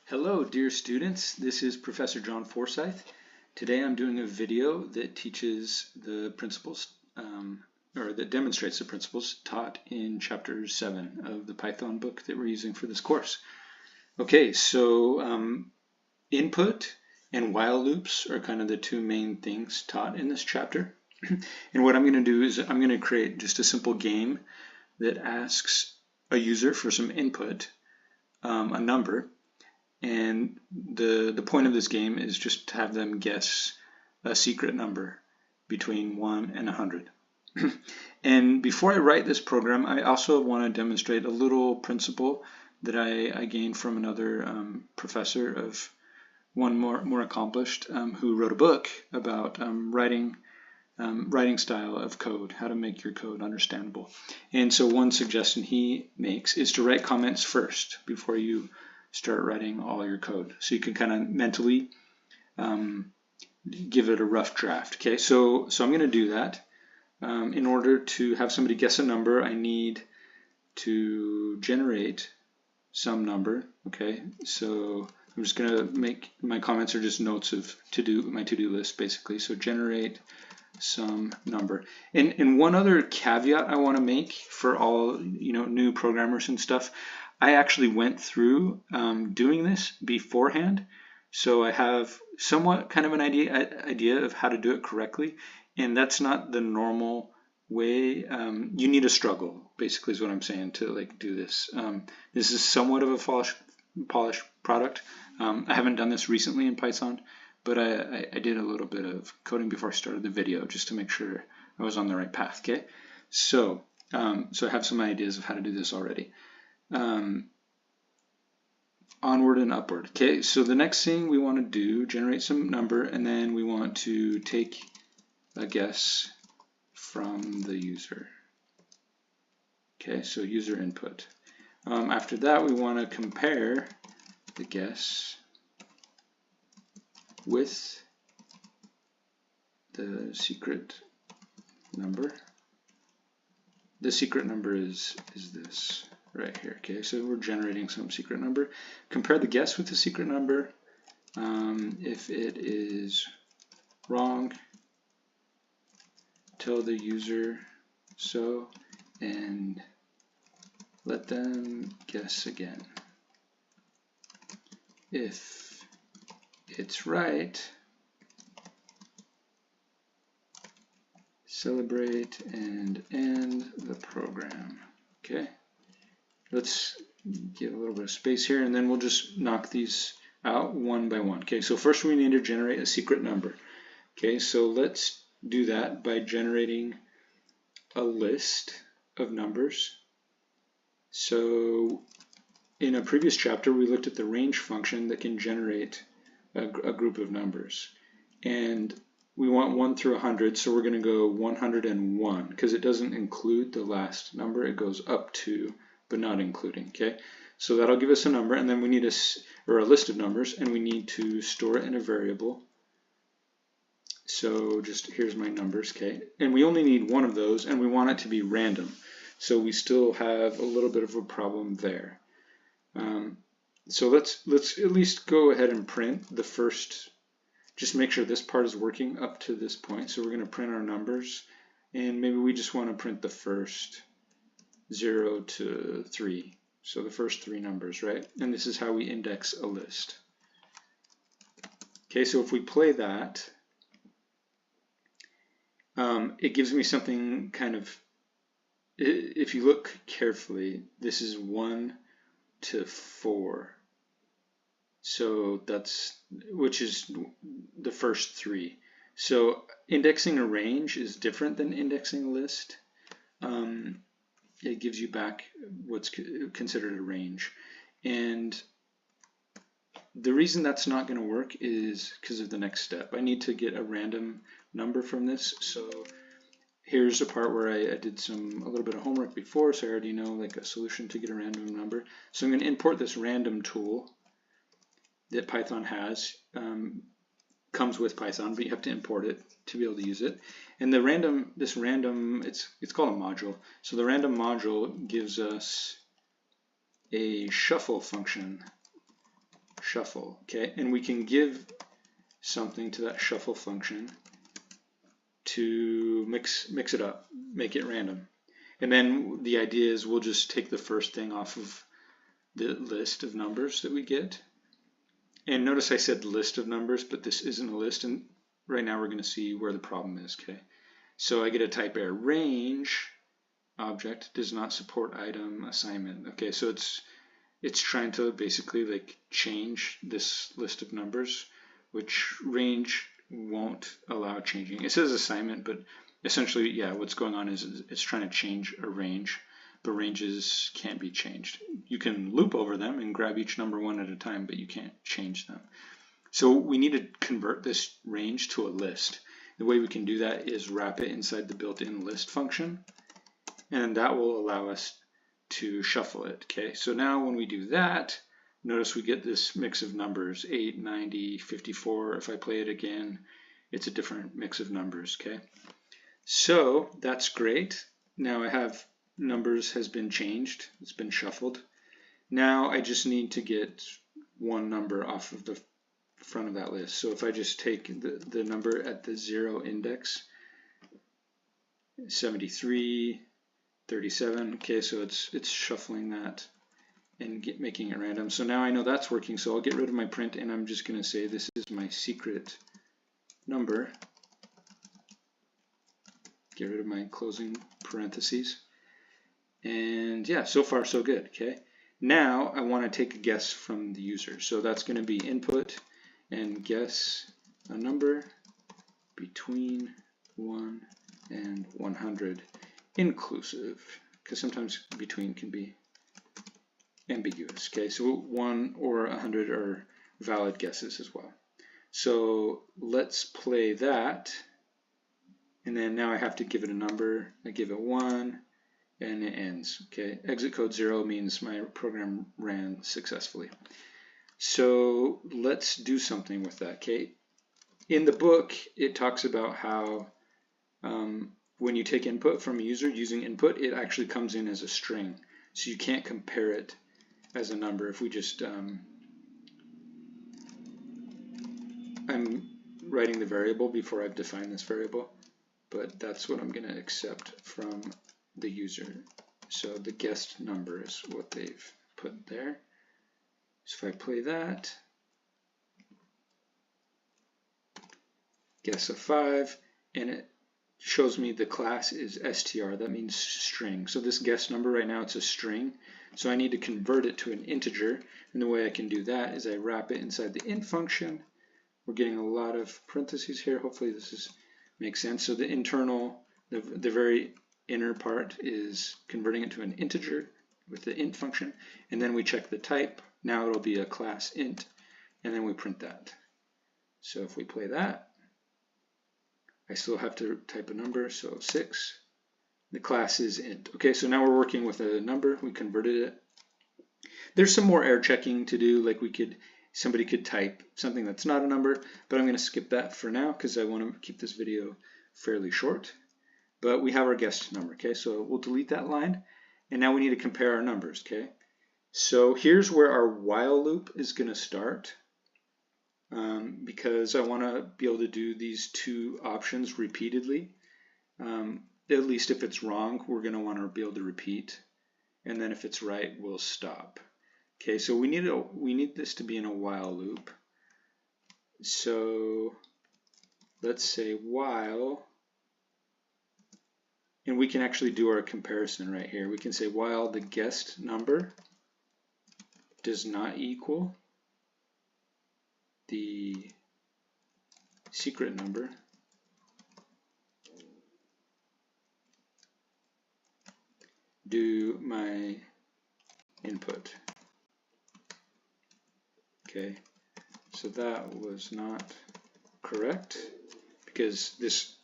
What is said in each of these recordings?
Hello, dear students. This is Professor John Forsyth. Today I'm doing a video that teaches the principles, or that demonstrates the principles taught in Chapter 7 of the Python book that we're using for this course. Okay, so input and while loops are kind of the two main things taught in this chapter. And what I'm going to do is I'm going to create just a simple game that asks a user for some input, a number. And the point of this game is just to have them guess a secret number between 1 and 100. And before I write this program, I also want to demonstrate a little principle that I gained from another professor of one more accomplished who wrote a book about writing style of code, how to make your code understandable. And so one suggestion he makes is to write comments first before you start writing all your code, so you can kind of mentally give it a rough draft. Okay, so I'm going to do that. In order to have somebody guess a number, I need to generate some number. Okay, so I'm just going to make my comments are just notes of my to-do list basically. So generate some number. And one other caveat I want to make for all new programmers and stuff. I actually went through doing this beforehand, so I have somewhat kind of an idea of how to do it correctly, and that's not the normal way. You need a struggle, basically, is what I'm saying, to do this. This is somewhat of a polished product. I haven't done this recently in Python, but I did a little bit of coding before I started the video just to make sure I was on the right path. Okay, so I have some ideas of how to do this already. Onward and upward. Okay, so the next thing we want to do, generate some number, and then we want to take a guess from the user. Okay, so user input. After that, we want to compare the guess with the secret number. The secret number is this right here. Okay, so we're generating some secret number. Compare the guess with the secret number. If it is wrong, tell the user so and let them guess again. If it's right, celebrate and end the program. Okay, let's give a little bit of space here, and then we'll just knock these out one by one. Okay, so first we need to generate a secret number. Okay, so let's do that by generating a list of numbers. So in a previous chapter, we looked at the range function that can generate a group of numbers. And we want 1 through 100, so we're going to go 101, because it doesn't include the last number. It goes up to, but not including. Okay, so that'll give us a number, and then we need a list of numbers, and we need to store it in a variable. So just here's my numbers. Okay, and we only need one of those, and we want it to be random. So we still have a little bit of a problem there. So let's at least go ahead and print the first. Just make sure this part is working up to this point. So we're going to print our numbers, and maybe we just want to print the first 0 to 3. So the first 3 numbers, right? And this is how we index a list. Okay, so if we play that, it gives me something kind of, if you look carefully, this is 1 to 4. So which is the first 3. So indexing a range is different than indexing a list. It gives you back what's considered a range. And the reason that's not going to work is because of the next step. I need to get a random number from this. So here's a part where I did a little bit of homework before, so I already know a solution to get a random number. So I'm going to import this random tool that Python has. Comes with Python, but you have to import it to be able to use it. And this random, it's called a module. So the random module gives us a shuffle function shuffle, okay? And we can give something to that shuffle function to mix it up, make it random. And then the idea is we'll just take the first thing off of the list of numbers that we get. And notice I said list of numbers, but this isn't a list, and right now we're going to see where the problem is, okay? So I get a type error. Range object does not support item assignment. Okay, so it's trying to basically like change this list of numbers, which range won't allow changing. It says assignment, but essentially, yeah, what's going on is it's trying to change a range, but ranges can't be changed. You can loop over them and grab each number one at a time, but you can't change them. So we need to convert this range to a list. The way we can do that is wrap it inside the built-in list function, and that will allow us to shuffle it. Okay, so now when we do that, notice we get this mix of numbers, 8, 90, 54. If I play it again, it's a different mix of numbers. Okay, so that's great. Now I have numbers has been changed, it's been shuffled. Now I just need to get one number off of the front of that list. So if I just take the number at the 0 index, 73, 37, okay, so it's shuffling that and making it random. So now I know that's working, so I'll get rid of my print and I'm just going to say this is my secret number. Get rid of my closing parentheses. And yeah, so far so good, okay? Now I want to take a guess from the user. So that's going to be input and guess a number between 1 and 100 inclusive, because sometimes between can be ambiguous. Okay, so 1 or 100 are valid guesses as well. So let's play that, and then now I have to give it a number. I give it 1 and it ends. Okay, exit code 0 means my program ran successfully. So let's do something with that. Okay, in the book it talks about how when you take input from a user using input, it actually comes in as a string, so you can't compare it as a number. If we just I'm writing the variable before I've defined this variable, but that's what I'm going to accept from the user. So the guessed number is what they've put there. So if I play that, guess a 5, and it shows me the class is str. That means string. So this guess number right now, it's a string. So I need to convert it to an integer. And the way I can do that is I wrap it inside the int function. We're getting a lot of parentheses here. Hopefully this makes sense. So the internal, the very inner part is converting it to an integer with the int function. And then we check the type. Now it'll be a class int. And then we print that. So if we play that, I still have to type a number, so 6. The class is int. Okay, so now we're working with a number. We converted it. There's some more error checking to do, like somebody could type something that's not a number, but I'm going to skip that for now because I want to keep this video fairly short. But we have our guessed number, okay? So we'll delete that line, and now we need to compare our numbers, okay? So here's where our while loop is going to start. Because I want to be able to do these two options repeatedly. At least if it's wrong, we're going to want to be able to repeat, and then if it's right, we'll stop. Okay, so we need this to be in a while loop. So let's say while, and we can actually do our comparison right here. We can say while the guessed number does not equal the secret number, do my input. Okay, so that was not correct because this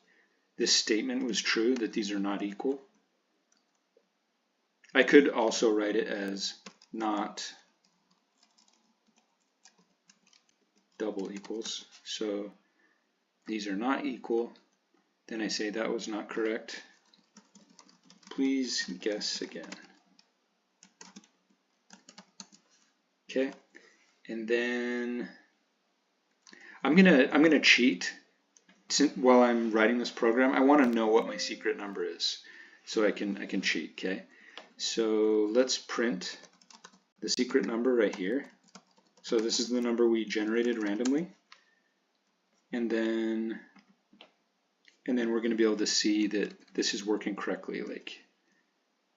statement was true that these are not equal. I could also write it as not double equals. So these are not equal. Then I say that was not correct. Please guess again. Okay, And then I'm gonna cheat while I'm writing this program. I want to know what my secret number is, so I can cheat. Okay, so let's print the secret number right here. So this is the number we generated randomly, and then we're going to be able to see that this is working correctly. Like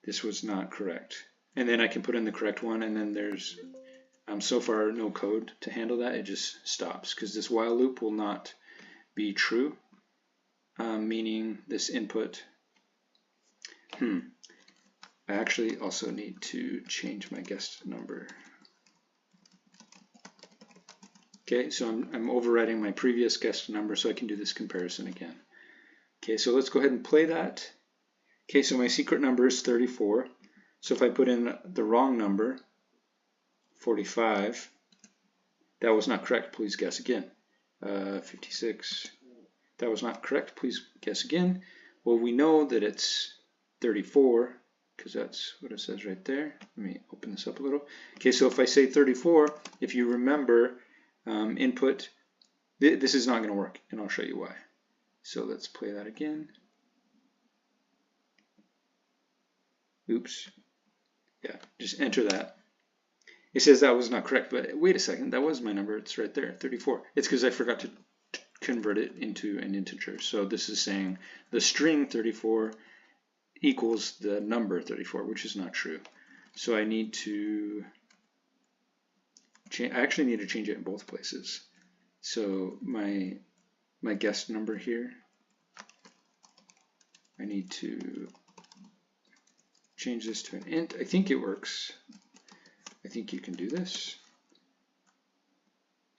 this was not correct, and then I can put in the correct one, and then there's so far no code to handle that. It just stops because this while loop will not be true, meaning this input. I actually also need to change my guessed number. Okay, so I'm overriding my previous guessed number so I can do this comparison again. Okay, so let's go ahead and play that. Okay, so my secret number is 34. So if I put in the wrong number, 45, that was not correct, please guess again. 56, that was not correct, please guess again. Well, we know that it's 34 because that's what it says right there. Let me open this up a little. Okay, so if I say 34, if you remember input, this is not going to work, and I'll show you why. So let's play that again. Oops. Yeah, just enter that. It says that was not correct, but wait a second, that was my number. It's right there, 34. It's because I forgot to convert it into an integer. So this is saying the string 34 equals the number 34, which is not true. So I need to change. I actually need to change it in both places. So my guessed number here, I need to change this to an int. I think it works. I think you can do this.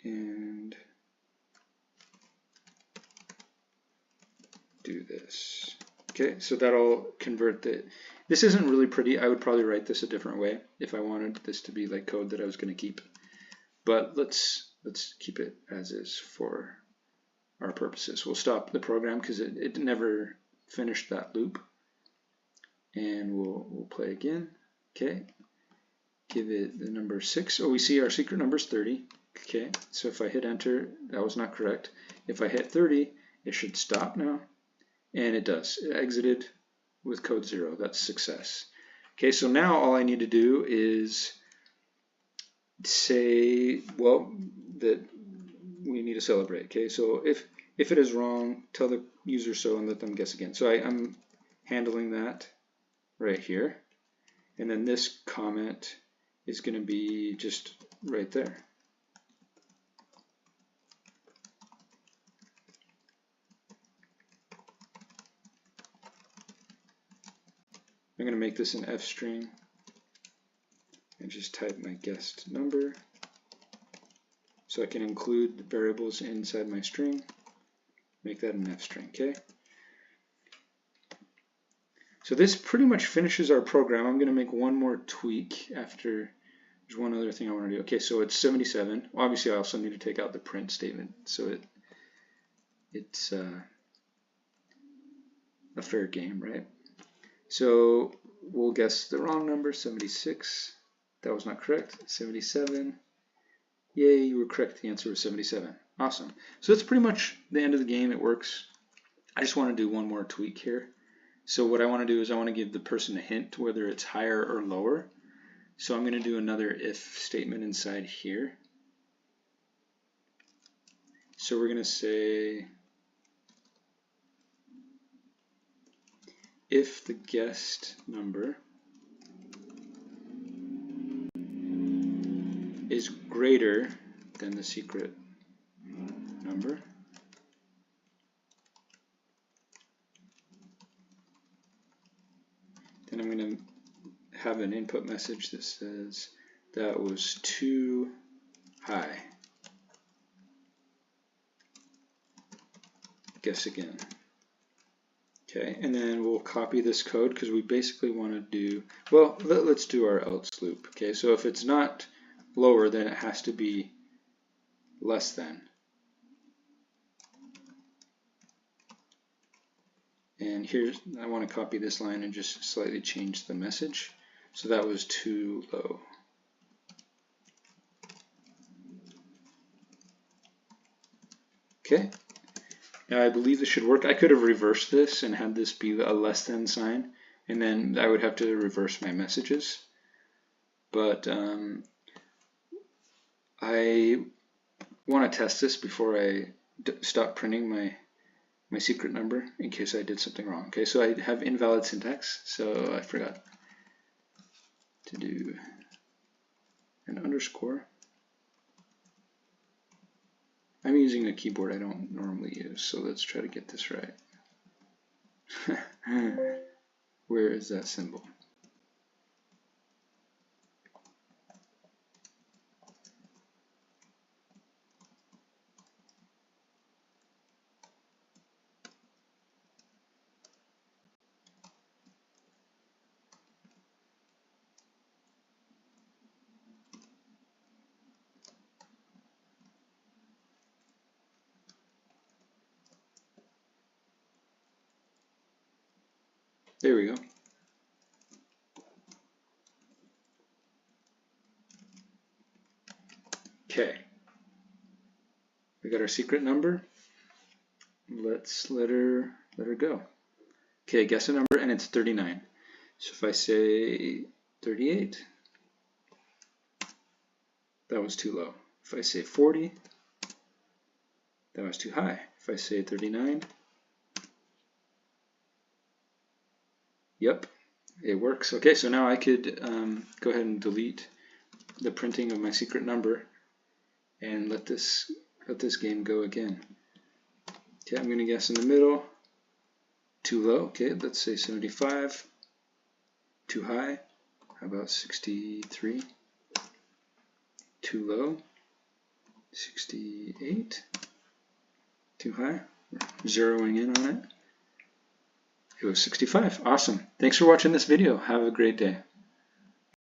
And do this. Okay, so that'll convert the. This isn't really pretty. I would probably write this a different way if I wanted this to be like code that I was going to keep. But let's keep it as is for our purposes. We'll stop the program because it never finished that loop. And we'll play again. Okay. Give it the number 6. Oh, we see our secret number is 30. Okay, so if I hit enter, that was not correct. If I hit 30, it should stop now. And it does. It exited with code 0. That's success. Okay, so now all I need to do is say, well, that we need to celebrate. Okay, so if it is wrong, tell the user so and let them guess again. So I'm handling that right here. And then this comment is going to be just right there. I'm going to make this an F string and just type my guessed number so I can include the variables inside my string. Make that an F string, okay? So this pretty much finishes our program. I'm going to make one more tweak after. There's one other thing I want to do. Okay, so it's 77. Well, obviously, I also need to take out the print statement so it's a fair game, right? So we'll guess the wrong number, 76. That was not correct. 77. Yay, you were correct. The answer was 77. Awesome. So that's pretty much the end of the game. It works. I just want to do one more tweak here. So what I want to do is I want to give the person a hint whether it's higher or lower. So I'm going to do another if statement inside here. So we're going to say if the guessed number is greater than the secret number, then I'm going to have an input message that says that was too high. Guess again. Okay, and then we'll copy this code because we basically want to do, well, let's do our else loop. Okay, so if it's not lower, then it has to be less than. And here's, I want to copy this line and just slightly change the message. So that was too low. Okay, now I believe this should work. I could have reversed this and had this be a less than sign, and then I would have to reverse my messages. But I want to test this before I stop printing my secret number in case I did something wrong. Okay, so I have invalid syntax, so I forgot to do an underscore. I'm using a keyboard I don't normally use, so let's try to get this right. Where is that symbol? There we go. Okay. We got our secret number. Let's let her go. Okay, guess a number, and it's 39. So if I say 38, that was too low. If I say 40, that was too high. If I say 39, yep, it works. Okay, so now I could go ahead and delete the printing of my secret number and let this game go again. Okay, I'm going to guess in the middle. Too low. Okay, let's say 75. Too high. How about 63? Too low. 68. Too high. Zeroing in on it. It was 65. Awesome. Thanks for watching this video. Have a great day.